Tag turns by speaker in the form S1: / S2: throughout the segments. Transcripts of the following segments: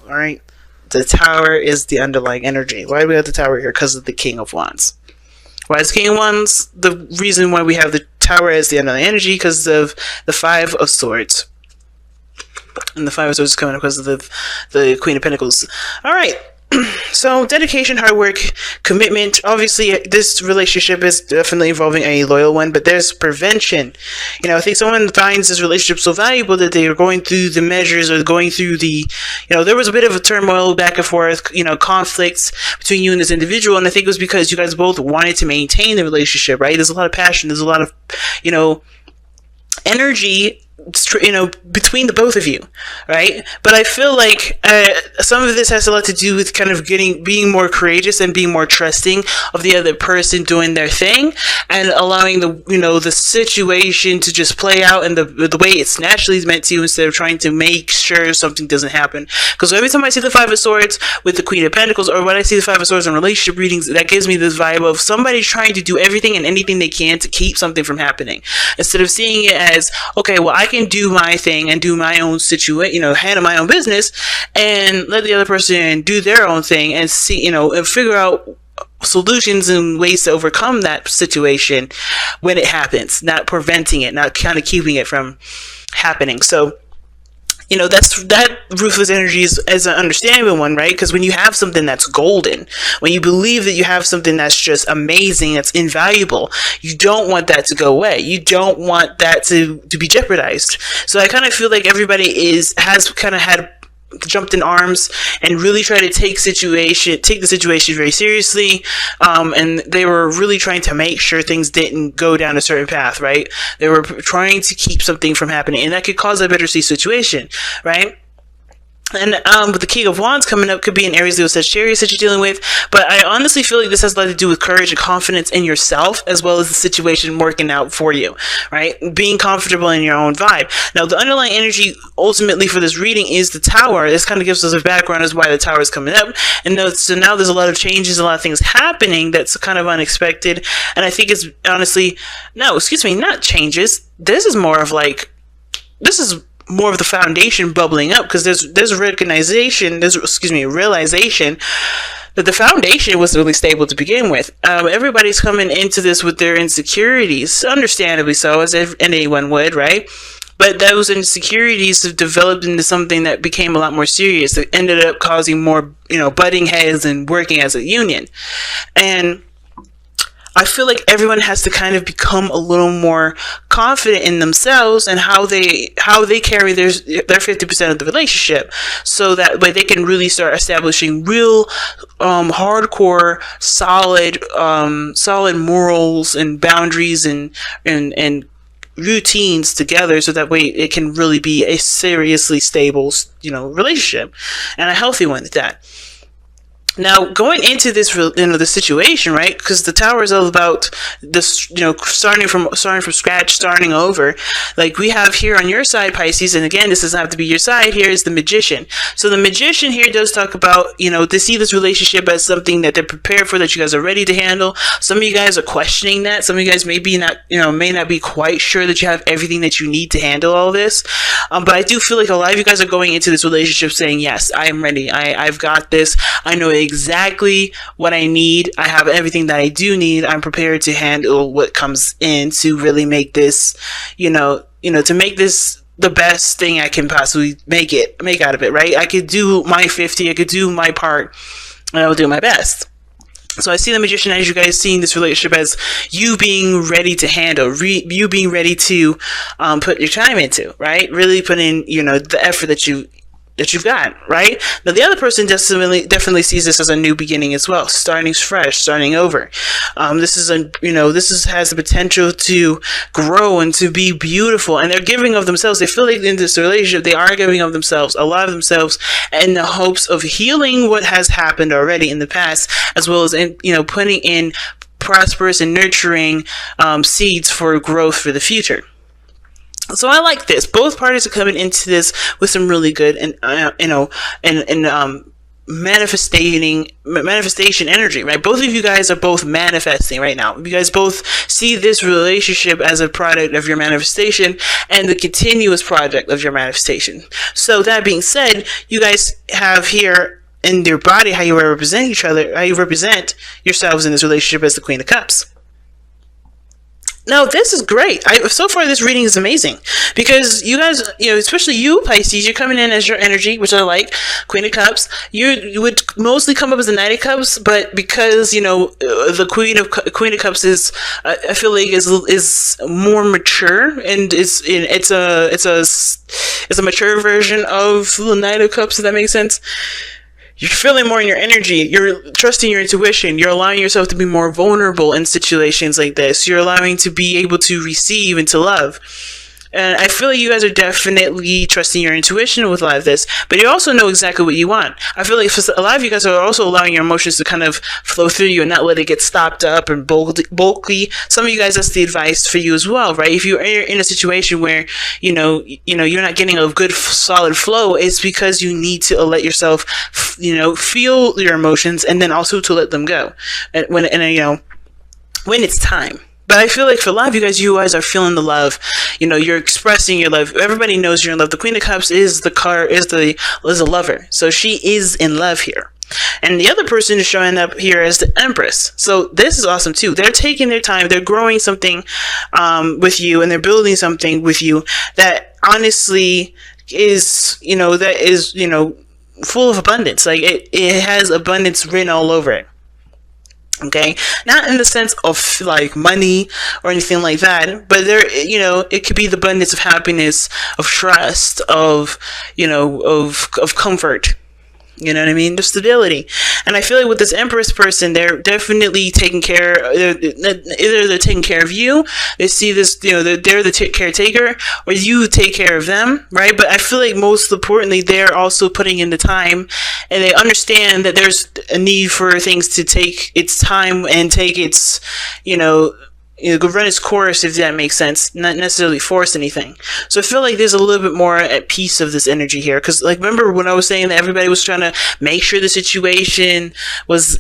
S1: All right. The Tower is the underlying energy. Why do we have the Tower here? Because of the King of Wands. Why is King of Wands? The reason why we have the Tower as the underlying energy, because of the Five of Swords. And the Five of Swords is coming up because of the Queen of Pentacles. All right. So dedication, hard work, commitment. Obviously, this relationship is definitely involving a loyal one, but there's prevention. I think someone finds this relationship so valuable that they are going through the measures or going through the, there was a bit of a turmoil back and forth, conflicts between you and this individual. And I think it was because you guys both wanted to maintain the relationship, right? There's a lot of passion. There's a lot of, energy, between the both of you, right? But I feel like some of this has a lot to do with kind of being more courageous and being more trusting of the other person doing their thing and allowing the situation to just play out in the way it's naturally meant to, instead of trying to make sure something doesn't happen. Because every time I see the Five of Swords with the Queen of Pentacles, or when I see the Five of Swords in relationship readings, that gives me this vibe of somebody trying to do everything and anything they can to keep something from happening, instead of seeing it as, okay, well, I can do my thing and do my own situation, handle my own business, and let the other person do their own thing and see, and figure out solutions and ways to overcome that situation when it happens, not preventing it, not kind of keeping it from happening. So that ruthless energy is an understandable one, right? Because when you have something that's golden, when you believe that you have something that's just amazing, that's invaluable, you don't want that to go away. You don't want that to be jeopardized. So I kind of feel like everybody has kind of had jumped in arms and really tried to take the situation very seriously, and they were really trying to make sure things didn't go down a certain path, right? They were trying to keep something from happening, and that could cause a bittersweet situation, right? And with the King of Wands coming up, could be an Aries, Leo, Sagittarius that you're dealing with. But I honestly feel like this has a lot to do with courage and confidence in yourself, as well as the situation working out for you, right? Being comfortable in your own vibe. Now, the underlying energy ultimately for this reading is the Tower. This kind of gives us a background as why the Tower is coming up. And so now there's a lot of changes, a lot of things happening that's kind of unexpected. And I think it's honestly, not changes. This is more of the foundation bubbling up, because there's realization that the foundation was really stable to begin with. Everybody's coming into this with their insecurities, understandably so, as anyone would, right? But those insecurities have developed into something that became a lot more serious, that ended up causing more, butting heads and working as a union. And I feel like everyone has to kind of become a little more confident in themselves and how they carry their 50% of the relationship, so that way they can really start establishing real hardcore solid morals and boundaries and routines together, so that way it can really be a seriously stable relationship, and a healthy one at that. Now, going into this, the situation, right? Because the Tower is all about this, starting from scratch, starting over. Like we have here on your side, Pisces, and again, this doesn't have to be your side. Here is the Magician. So the Magician here does talk about, to see this relationship as something that they're prepared for, that you guys are ready to handle. Some of you guys are questioning that. Some of you guys may not be quite sure that you have everything that you need to handle all this. But I do feel like a lot of you guys are going into this relationship saying, yes, I am ready. I've got this. I know exactly what I need. I have everything that I do need. I'm prepared to handle what comes in to really make this, to make this the best thing I can possibly make out of it, right? I could do my 50, I could do my part, and I will do my best. So I see the Magician as you guys seeing this relationship as you being ready to handle, you being ready to put your time into, right? Really put in, the effort that you've got, right? Now, the other person definitely sees this as a new beginning as well, starting fresh, starting over. This has the potential to grow and to be beautiful, and they're giving of themselves. They feel like in this relationship, they are giving of themselves, a lot of themselves, in the hopes of healing what has happened already in the past, as well as putting in prosperous and nurturing seeds for growth for the future. So I like this. Both parties are coming into this with some really good and manifestation energy, right? Both of you guys are both manifesting right now. You guys both see this relationship as a product of your manifestation and the continuous project of your manifestation. So that being said, you guys have here in your body how you represent each other, how you represent yourselves in this relationship as the Queen of Cups. Now, this is great. So far, this reading is amazing because you guys, especially you, Pisces, you're coming in as your energy, which I like, Queen of Cups. You would mostly come up as the Knight of Cups, but because, the Queen of Cups is, I feel like is more mature, and it's a mature version of the Knight of Cups, if that makes sense. You're feeling more in your energy. You're trusting your intuition. You're allowing yourself to be more vulnerable in situations like this. You're allowing to be able to receive and to love. And I feel like you guys are definitely trusting your intuition with a lot of this, but you also know exactly what you want. I feel like for a lot of you guys are also allowing your emotions to kind of flow through you and not let it get stopped up and bulky. Some of you guys, that's the advice for you as well, right? If you're in a situation where, you're not getting a good solid flow, it's because you need to let yourself, feel your emotions and then also to let them go. When it's time. But I feel like for a lot of you guys are feeling the love. You're expressing your love. Everybody knows you're in love. The Queen of Cups is a lover. So she is in love here. And the other person is showing up here as the Empress. So this is awesome too. They're taking their time. They're growing something with you, and they're building something with you that honestly is, full of abundance. Like it has abundance written all over it. Okay, not in the sense of like money or anything like that, but there, it could be the abundance of happiness, of trust, of comfort. You know what I mean? The stability. And I feel like with this Empress person, they're definitely taking care, either they're taking care of you, they see this, they're the caretaker, or you take care of them, right? But I feel like most importantly, they're also putting in the time, and they understand that there's a need for things to take its time and take its, run its course, if that makes sense, not necessarily force anything. So I feel like there's a little bit more at peace of this energy here, because remember when I was saying that everybody was trying to make sure the situation was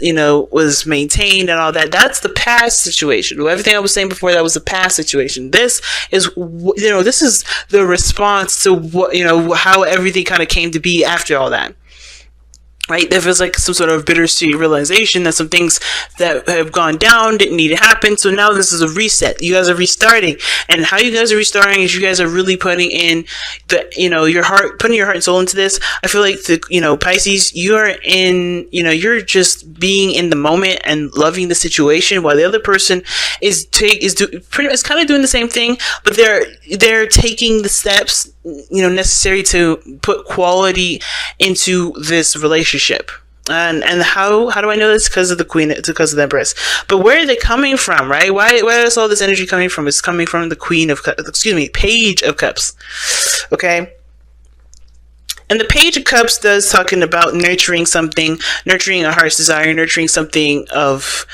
S1: maintained and all that. That's the past situation. Everything I was saying before, that was the past situation. This is this is the response to what how everything kind of came to be after all that. Right, there feels like some sort of bittersweet realization that some things that have gone down didn't need to happen. So now this is a reset. You guys are restarting, and how you guys are restarting is you guys are really putting in your heart, putting your heart and soul into this. I feel like Pisces, you're in, you're just being in the moment and loving the situation, while the other person is kind of doing the same thing, but they're taking the steps necessary to put quality into this relationship. And how do I know this? Because of the Empress. But where are they coming from, right? Why is all this energy coming from? It's coming from the Page of Cups. Okay. And the Page of Cups does talking about nurturing something, nurturing a heart's desire, nurturing something of,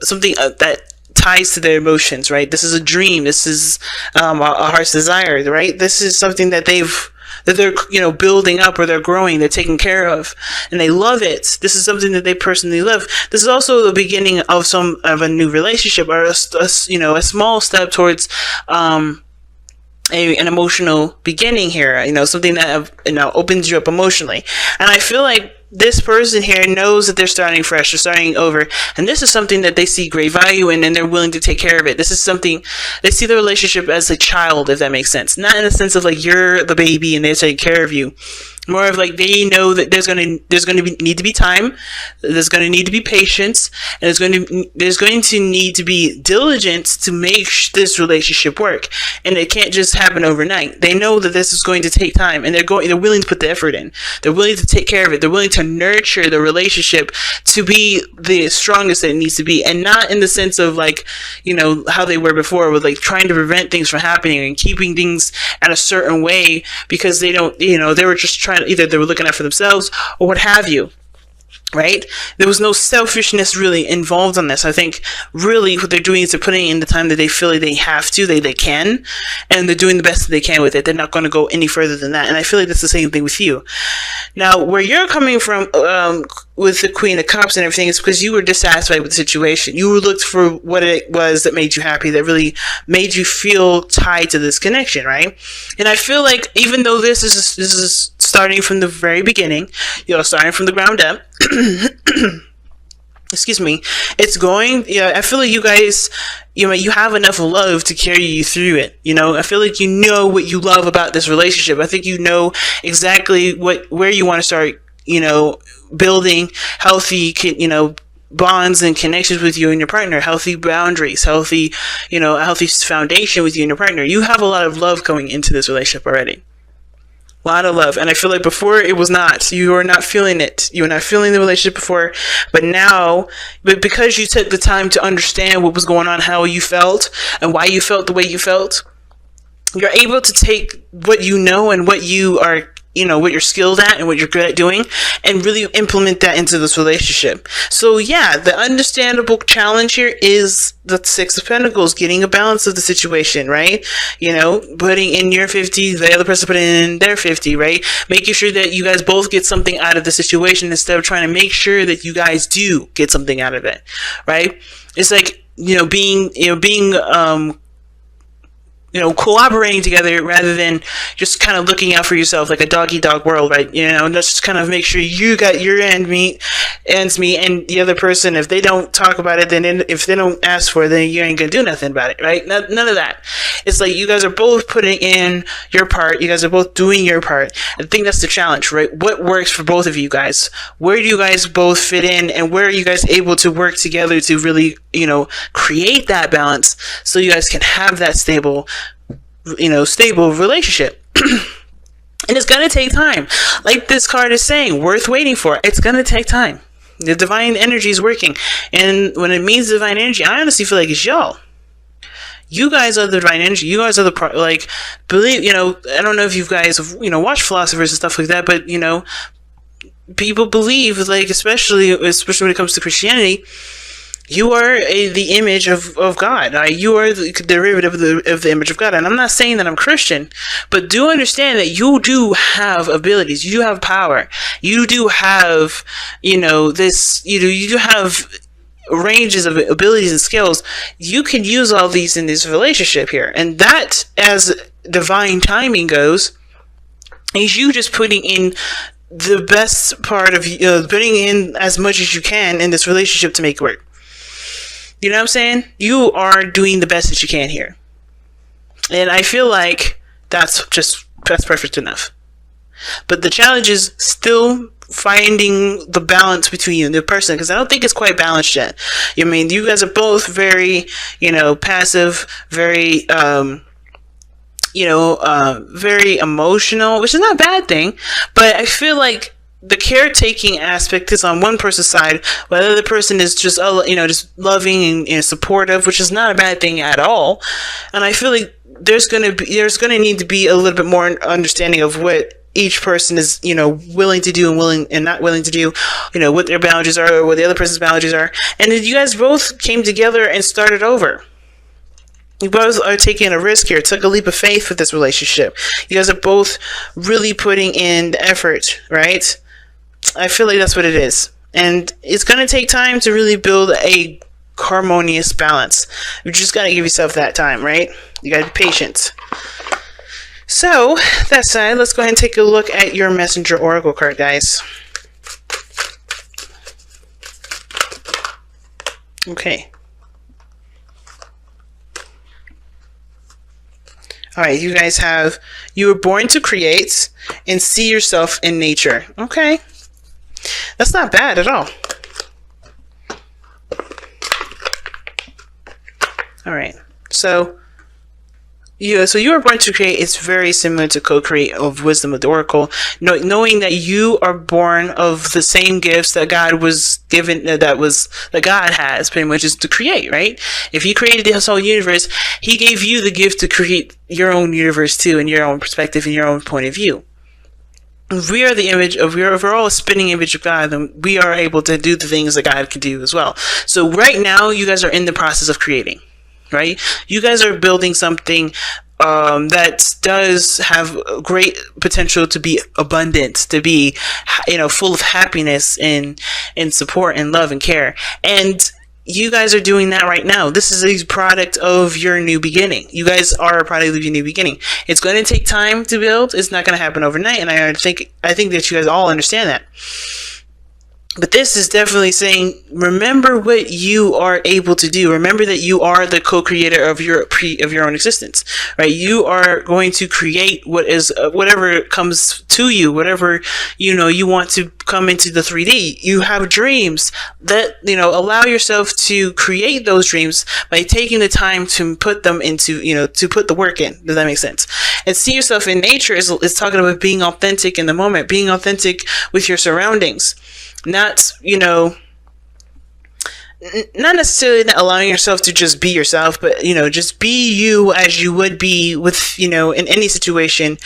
S1: something that ties to their emotions, right? This is a dream. This is a heart's desire, right? This is something that they're building up, or they're growing, they're taking care of, and they love it. This is something that they personally love. This is also the beginning of a new relationship, or a small step towards an emotional beginning here. Something that opens you up emotionally. And I feel like this person here knows that they're starting fresh, they're starting over, and this is something that they see great value in, and they're willing to take care of it. This is something, they see the relationship as a child, if that makes sense. Not in the sense of like you're the baby and they're taking care of you. More of like they know that there's going to need to be time, there's going to need to be patience, and there's going to need to be diligence to make this relationship work. And it can't just happen overnight. They know that this is going to take time, and they're willing to put the effort in. They're willing to take care of it. They're willing to nurture the relationship to be the strongest that it needs to be, and not in the sense of like how they were before, with like trying to prevent things from happening and keeping things at a certain way because they don't they were just trying. Either they were looking out for themselves or what have you. right? There was no selfishness really involved on this. I think really what they're doing is they're putting in the time that they feel like they have to, they can, and they're doing the best that they can with it. They're not going to go any further than that. And I feel like that's the same thing with you. Now, where you're coming from with the Queen of Cups and everything is because you were dissatisfied with the situation. You looked for what it was that made you happy, that really made you feel tied to this connection, right? And I feel like even though this is starting from the very beginning, starting from the ground up, excuse me, it's going, I feel like you guys, you have enough love to carry you through it. I feel like you know what you love about this relationship. I think you know exactly where you want to start, building healthy, bonds and connections with you and your partner, healthy boundaries, healthy foundation with you and your partner. You have a lot of love going into this relationship already. A lot of love. And I feel like before it was not. You were not feeling it. You were not feeling the relationship before. But now, because you took the time to understand what was going on, how you felt, and why you felt the way you felt, you're able to take what you know and what you are, what you're skilled at and what you're good at doing, and really implement that into this relationship. So yeah, the understandable challenge here is the Six of Pentacles, getting a balance of the situation, right? Putting in your 50, the other person putting in their 50, right? Making sure that you guys both get something out of the situation instead of trying to make sure that you guys do get something out of it, right? It's like, being collaborating together rather than just kind of looking out for yourself like a dog-eat-dog world, right? Let's just kind of make sure you got your ends meet, and the other person, if they don't talk about it, then if they don't ask for it, then you ain't gonna do nothing about it, right? None of that. It's like you guys are both putting in your part. You guys are both doing your part. I think that's the challenge, right? What works for both of you guys? Where do you guys both fit in, and where are you guys able to work together to really, create that balance so you guys can have that stable relationship. And it's going to take time. Like this card is saying, worth waiting for. It's going to take time. The divine energy is working. And when it means divine energy, I honestly feel like it's y'all. You guys are the divine energy. You guys are the, believe, I don't know if you guys have, watched philosophers and stuff like that, but, people believe, like, especially when it comes to Christianity, you are the image of God. You are the derivative of the image of God. And I'm not saying that I'm Christian, but do understand that you do have abilities. You do have power. You do have, you do have ranges of abilities and skills. You can use all these in this relationship here. And that, as divine timing goes, is you just putting in the best part of putting in as much as you can in this relationship to make it work. You know what I'm saying? You are doing the best that you can here. And I feel like that's perfect enough. But the challenge is still finding the balance between you and the person, because I don't think it's quite balanced yet. You guys are both very, passive, very, very emotional, which is not a bad thing, but I feel like the caretaking aspect is on one person's side, while the other person is just, just loving and supportive, which is not a bad thing at all. And I feel like there's gonna need to be a little bit more understanding of what each person is, willing to do and willing and not willing to do, what their boundaries are, or what the other person's boundaries are. And then you guys both came together and started over. You both are taking a risk here, took a leap of faith with this relationship. You guys are both really putting in the effort, right? I feel like that's what it is. And it's going to take time to really build a harmonious balance. You just got to give yourself that time, right? You got to be patient. So, that said, let's go ahead and take a look at your Messenger Oracle card, guys. Okay. Alright, you guys have, you were born to create and see yourself in nature. Okay. That's not bad at all. Alright, so you were born to create. It's very similar to co-create of Wisdom of the Oracle, knowing that you are born of the same gifts that God was given, that God has, pretty much, is to create, right? If He created this whole universe, He gave you the gift to create your own universe too, in your own perspective, in your own point of view. If we are the image of, if we're all a spinning image of God, then we are able to do the things that God can do as well. So right now, you guys are in the process of creating, right? You guys are building something that does have great potential to be abundant, to be, full of happiness and support and love and care. And you guys are doing that right now. This is a product of your new beginning. You guys are a product of your new beginning. It's going to take time to build. It's not going to happen overnight. And I think that you guys all understand that. But this is definitely saying, remember what you are able to do. Remember that you are the co-creator of your own existence, right? You are going to create what is whatever comes to you, whatever you want to come into the 3D. You have dreams that allow yourself to create those dreams by taking the time to put them into to put the work in. Does that make sense? And see yourself in nature is talking about being authentic in the moment, being authentic with your surroundings. Not necessarily not allowing yourself to just be yourself, but just be you as you would be with in any situation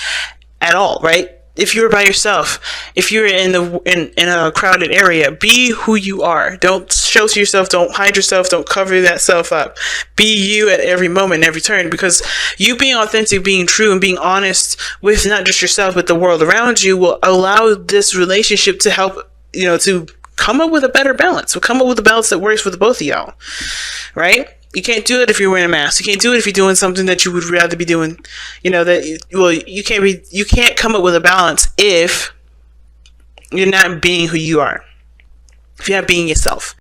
S1: at all, right? If you're by yourself, if you're in a crowded area, be who you are. Don't shelter yourself, don't hide yourself, don't cover that self up. Be you at every moment, every turn, because you being authentic, being true, and being honest with not just yourself but the world around you will allow this relationship to help to come up with a better balance. We'll come up with a balance that works for the both of y'all, right? You can't do it if you're wearing a mask. You can't do it if you're doing something that you would rather be doing. You can't come up with a balance if you're not being who you are. If you're not being yourself.